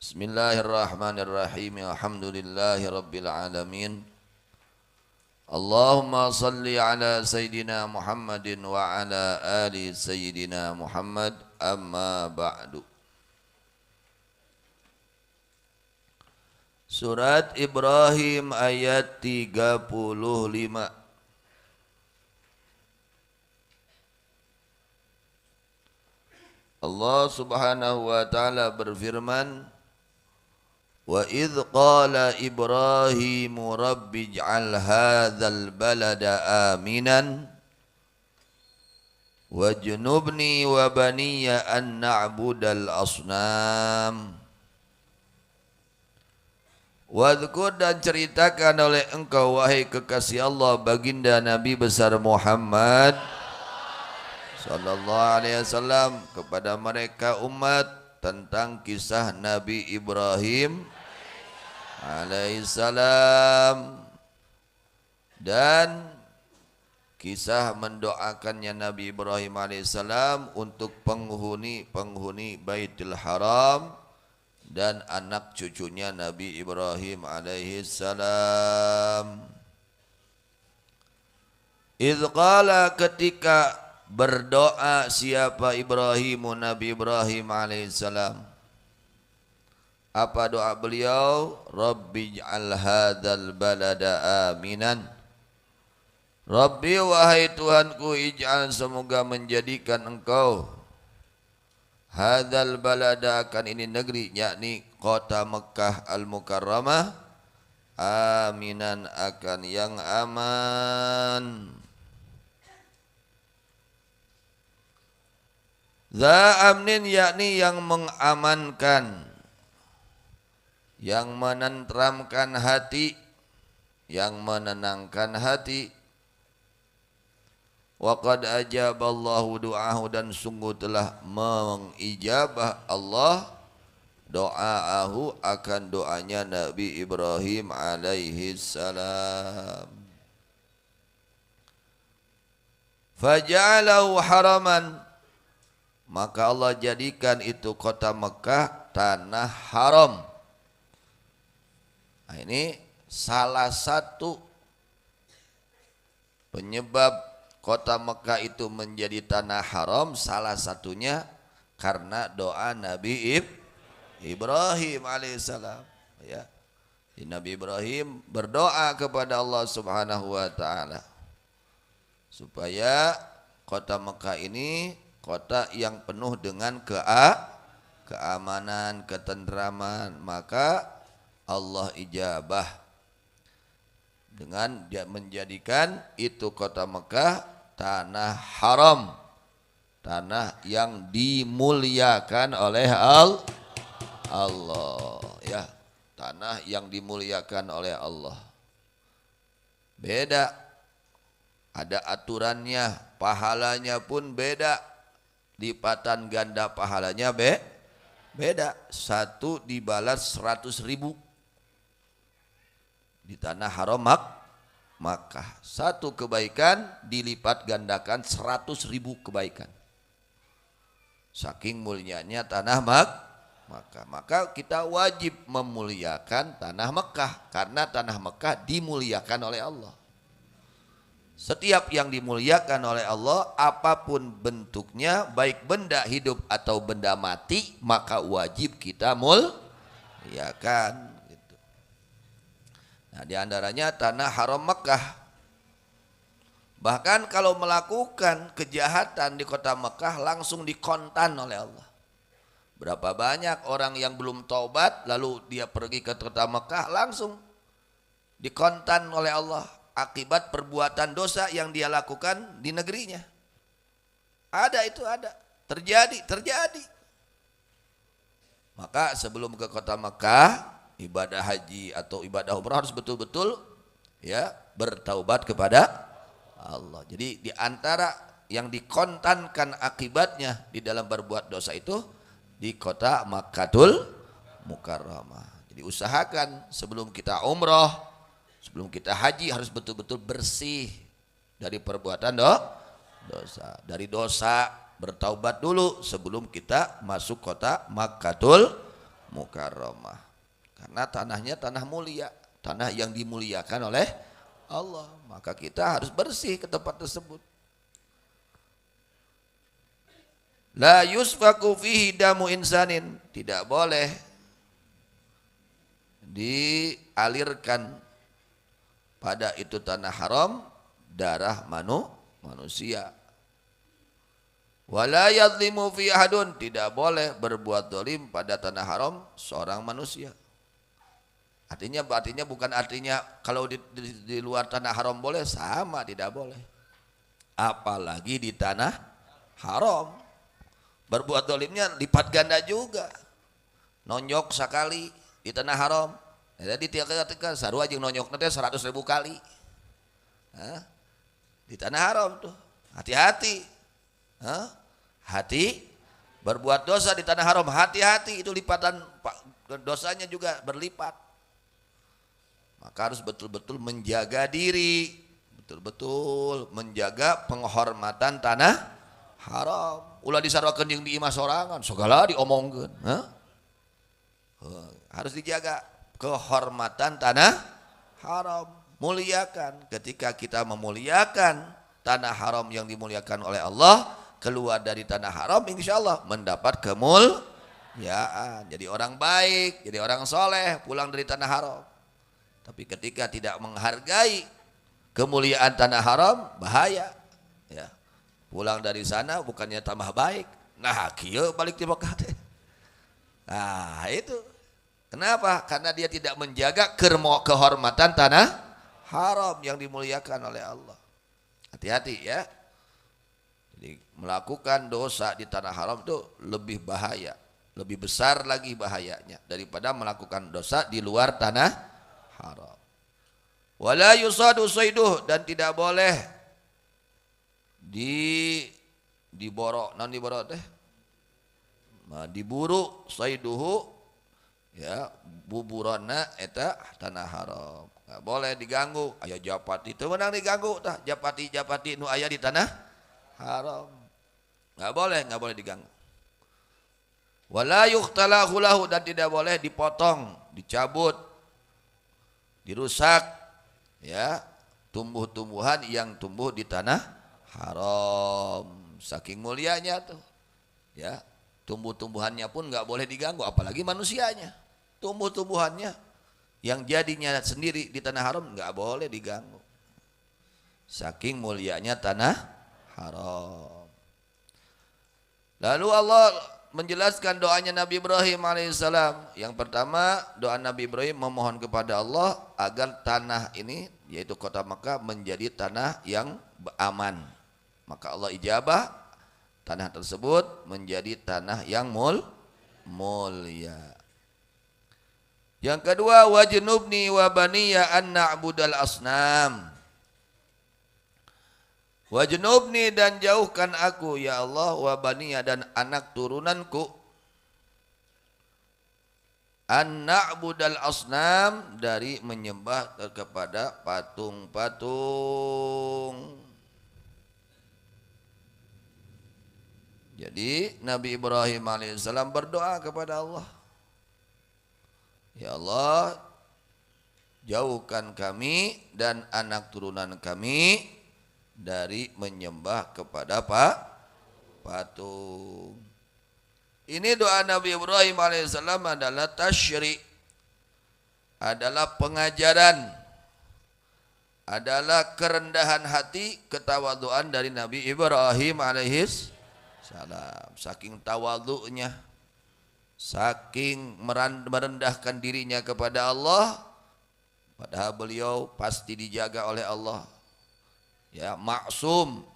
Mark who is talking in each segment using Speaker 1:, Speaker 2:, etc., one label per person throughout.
Speaker 1: Bismillahirrahmanirrahim. Alhamdulillahi rabbil alamin. Allahumma salli ala Sayyidina Muhammadin wa ala ali Sayyidina Muhammad. Amma ba'du. Surat Ibrahim ayat 35. Allah subhanahu wa ta'ala berfirman, wa idh qala Ibrahimu rabbi ij'al hadzal balada aminan wajnubni wa baniya an na'budal asnam. Wadhkur, dan ceritakan oleh engkau wahai kekasih Allah baginda Nabi besar Muhammad sallallahu alaihi wasallam kepada mereka umat tentang kisah Nabi Ibrahim alaihissalam dan kisah mendoakannya Nabi Ibrahim alaihissalam untuk penghuni Baitul Haram dan anak cucunya Nabi Ibrahim alaihissalam. Idz qala, ketika berdoa siapa Ibrahimu, Nabi Ibrahim alaihissalam. Apa doa beliau? Rabbi ij'al hadzal balada aminan. Rabbi, wahai Tuhanku, ij'al, semoga menjadikan engkau, hadzal balada, akan ini negeri, yakni kota Mekah al-Mukarramah, aminan, akan yang aman. Za amnin, yakni yang mengamankan, yang menenteramkan hati, yang menenangkan hati. Wa qad ajaballahu du'ahu, dan sungguh telah mengijabah Allah doaahu, akan doanya Nabi Ibrahim alaihi salam. Faja'alahu haraman, maka Allah jadikan itu kota Mekah tanah haram. Nah, ini salah satu penyebab kota Mekah itu menjadi tanah haram, salah satunya karena doa Nabi Ibrahim alaihissalam. Ya, Nabi Ibrahim berdoa kepada Allah subhanahu wa ta'ala supaya kota Mekah ini kota yang penuh dengan keamanan, ketentraman, maka Allah ijabah dengan dia menjadikan itu kota Mekah tanah haram, tanah yang dimuliakan oleh Allah, ya, tanah yang dimuliakan oleh Allah. Beda, ada aturannya, pahalanya pun beda. Lipatan ganda pahalanya beda. Satu dibalas 100.000 di tanah haram Makkah. Satu kebaikan dilipat gandakan 100.000 kebaikan. Saking mulianya tanah Makkah. Maka kita wajib memuliakan tanah Makkah, karena tanah Makkah dimuliakan oleh Allah. Setiap yang dimuliakan oleh Allah, apapun bentuknya, baik benda hidup atau benda mati, maka wajib kita muliakan. Gitu. Nah, di antaranya tanah haram Mekah. Bahkan kalau melakukan kejahatan di kota Mekah langsung dikontan oleh Allah. Berapa banyak orang yang belum taubat lalu dia pergi ke kota Mekah, langsung dikontan oleh Allah akibat perbuatan dosa yang dia lakukan di negerinya. Ada, terjadi. Maka sebelum ke kota Mekah, ibadah haji atau ibadah umrah harus betul-betul ya bertaubat kepada Allah. Jadi di antara yang dikontankan akibatnya di dalam berbuat dosa itu di kota Makkahul Mukarramah. Jadi usahakan sebelum kita umrah, sebelum kita haji harus betul-betul bersih dari perbuatan dosa. Dari dosa bertaubat dulu sebelum kita masuk kota Makkahul mukarramah. Karena tanahnya tanah mulia, tanah yang dimuliakan oleh Allah, maka kita harus bersih ke tempat tersebut. La yusfaku fihi damu insanin, tidak boleh dialirkan pada itu tanah haram darah manusia. Wala yadlimu fi ahadun, tidak boleh berbuat zalim pada tanah haram seorang manusia. Artinya bukan artinya kalau di luar tanah haram boleh, sama tidak boleh. Apalagi di tanah haram. Berbuat zalimnya lipat ganda juga. Nonyok sekali di tanah haram. Jadi tiga sarua jeung nonyok nanti 100.000 kali. Di tanah haram tuh. Hati-hati. Hati berbuat dosa di tanah haram, hati-hati, itu lipatan dosanya juga berlipat. Maka harus betul-betul menjaga diri, betul-betul menjaga penghormatan tanah haram. Ulah disarwakeun jeung di imah sorangan, segala diomongkeun. Harus dijaga kehormatan tanah haram, muliakan. Ketika kita memuliakan tanah haram yang dimuliakan oleh Allah, keluar dari tanah haram insya Allah mendapat kemuliaan, jadi orang baik, jadi orang soleh pulang dari tanah haram. Tapi ketika tidak menghargai kemuliaan tanah haram, bahaya ya. Pulang dari sana bukannya tambah baik, nah kieu balik di Mekah. Nah itu kenapa? Karena dia tidak menjaga kehormatan tanah haram yang dimuliakan oleh Allah. Hati-hati ya. Jadi melakukan dosa di tanah haram itu lebih bahaya, lebih besar lagi bahayanya daripada melakukan dosa di luar tanah haram. Wala yusadu saiduh, dan tidak boleh diburu saiduhu ya, buburana eta tanah haram. Nggak boleh diganggu. Aya japati itu menang diganggu tah, japati nu aya di tanah haram. Nggak boleh diganggu. Wala yukhtalahu lahu, dan tidak boleh dipotong, dicabut, dirusak ya, tumbuh-tumbuhan yang tumbuh di tanah haram. Saking mulianya tuh ya, tumbuh-tumbuhannya pun nggak boleh diganggu, apalagi manusianya. Tumbuh-tumbuhannya yang jadinya sendiri di tanah haram nggak boleh diganggu. Saking mulianya tanah haram. Lalu Allah menjelaskan doanya Nabi Ibrahim alaihissalam. Yang pertama, doa Nabi Ibrahim memohon kepada Allah agar tanah ini, yaitu kota Mekah, menjadi tanah yang aman. Maka Allah ijabah, tanah tersebut menjadi tanah yang mulia. Yang kedua, wajnubni wa baniya an na'budal asnam. Wajnubni, dan jauhkan aku ya Allah, wa baniya, dan anak turunanku, an na'budal asnam, dari menyembah kepada patung-patung. Jadi Nabi Ibrahim alaihissalam berdoa kepada Allah, ya Allah, jauhkan kami dan anak turunan kami dari menyembah kepada patung. Ini doa Nabi Ibrahim alaihissalam adalah tasyri', adalah pengajaran, adalah kerendahan hati, ketawaduan dari Nabi Ibrahim alaihissalam. Saking tawadhu'nya, saking merendahkan dirinya kepada Allah, padahal beliau pasti dijaga oleh Allah ya, maksum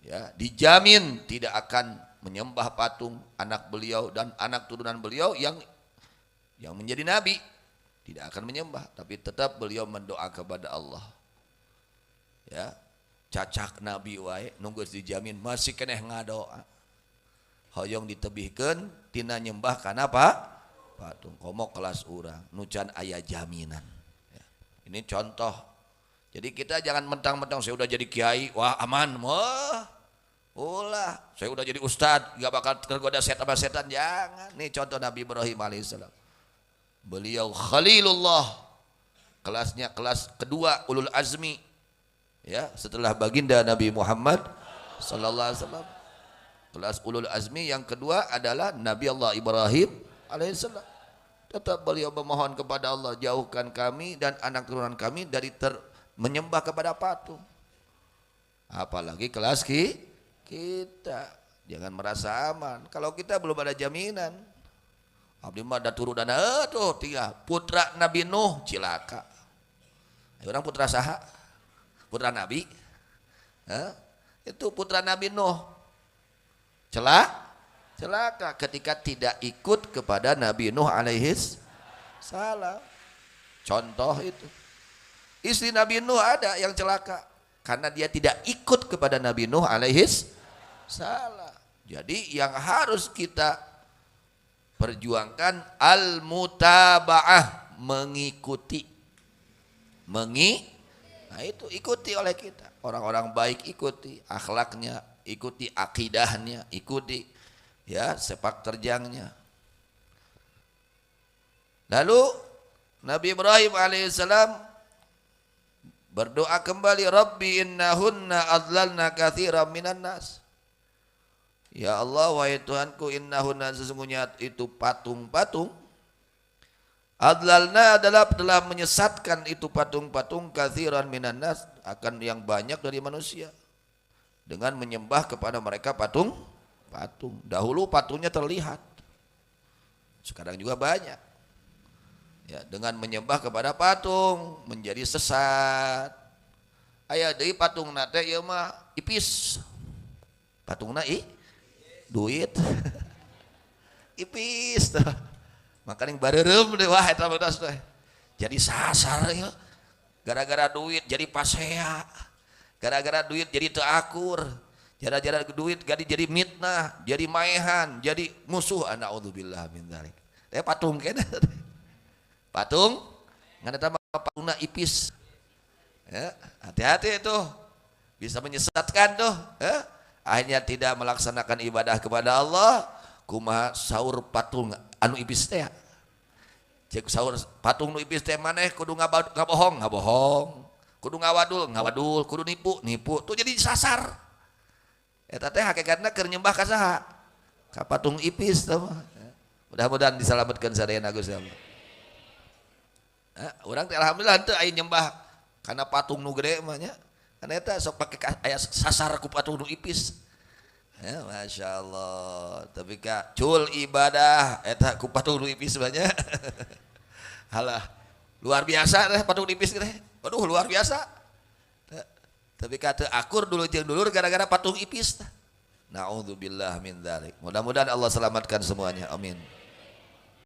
Speaker 1: ya, dijamin tidak akan menyembah patung. Anak beliau dan anak turunan beliau yang menjadi nabi tidak akan menyembah, tapi tetap beliau mendoa kepada Allah ya. Cacak nabi wae nunggu dijamin masih keneh ngadoa, hoyong ditebihkeun tina nyembah kana patung. Komo kelas urang nucan aya jaminan ya. Ini contoh. Jadi kita jangan mentang-mentang saya udah jadi kiai, wah aman, wah Ulah, saya udah jadi ustad, gak bakal tergoda setan sama setan. Jangan. Nih contoh Nabi Ibrahim alaihissalam. Beliau Khalilullah, kelasnya kelas kedua ulul azmi, ya setelah baginda Nabi Muhammad sallallahu alaihi wasallam. Kelas ulul azmi yang kedua adalah Nabi Allah Ibrahim alaihissalam. Tetap beliau memohon kepada Allah, jauhkan kami dan anak turunan kami dari menyembah kepada patung. Apalagi kelas kita, jangan merasa aman. Kalau kita belum ada jaminan. Abdi mah ada turu dana tuh tiga putra Nabi Nuh cilaka. Orang putra saha? Putra Nabi. Itu putra Nabi Nuh. Celaka ketika tidak ikut kepada Nabi Nuh alaihis salam. Contoh itu. Istri Nabi Nuh ada yang celaka karena dia tidak ikut kepada Nabi Nuh alaihis salah. Jadi yang harus kita perjuangkan al-mutaba'ah, mengikuti. Nah itu ikuti oleh kita. Orang-orang baik ikuti akhlaknya, ikuti akidahnya, ikuti ya sepak terjangnya. Lalu Nabi Ibrahim alaihissalam berdoa kembali, Rabbi innahunna adlalna katsiran minan nas. Ya Allah, wahai Tuhanku, innahunna sesungguhnya itu patung-patung. Adlalna adalah telah menyesatkan itu patung-patung katsiran minan nas, akan yang banyak dari manusia. Dengan menyembah kepada mereka patung. Dahulu patungnya terlihat. Sekarang juga banyak. Ya, dengan menyembah kepada patung menjadi sesat. Aya deui patung nate ieu mah ipis. Patungna duit. Ipis tuh. Makanya bareureum deh wah eta bedas teh. Jadi sasar ya. Gara-gara duit jadi pasea. Gara-gara duit jadi teu akur. Gara-gara duit jadi mitnah, jadi maehan, jadi musuh. Naudzubillah min dzalik. Patung kene. Patung ngan eta patungna ipis. Ya, hati-hati itu. Bisa menyesatkan tuh, ya. Akhirnya tidak melaksanakan ibadah kepada Allah. Kumaha saur patung anu ipis teh. Cek saur patung nu ipis teh maneh kudu ngabohong, kudu ngawadul, kudu nipu. Tuh jadi sasar. Eta teh hakikatna keur nyembah ka saha? Ka patung ipis teh mah. Mudah-mudahan diselamatkan sadayana Gusti Allah. Urang teh alhamdulillah teu aya nyembah kana patung nu gede mah nya. Kana eta sok pake aya sasar ku patung nu ipis. Ya, Masya Allah. Tapi ka cul ibadah eta ku patung nu ipis mah nya. Halah, luar biasa teh patung nu ipis teh. Waduh luar biasa. Tapi kata akur dulu jeung dulur gara-gara patung ipis. Naudzubillah min dzalik. Mudah-mudahan Allah selamatkan semuanya. Amin.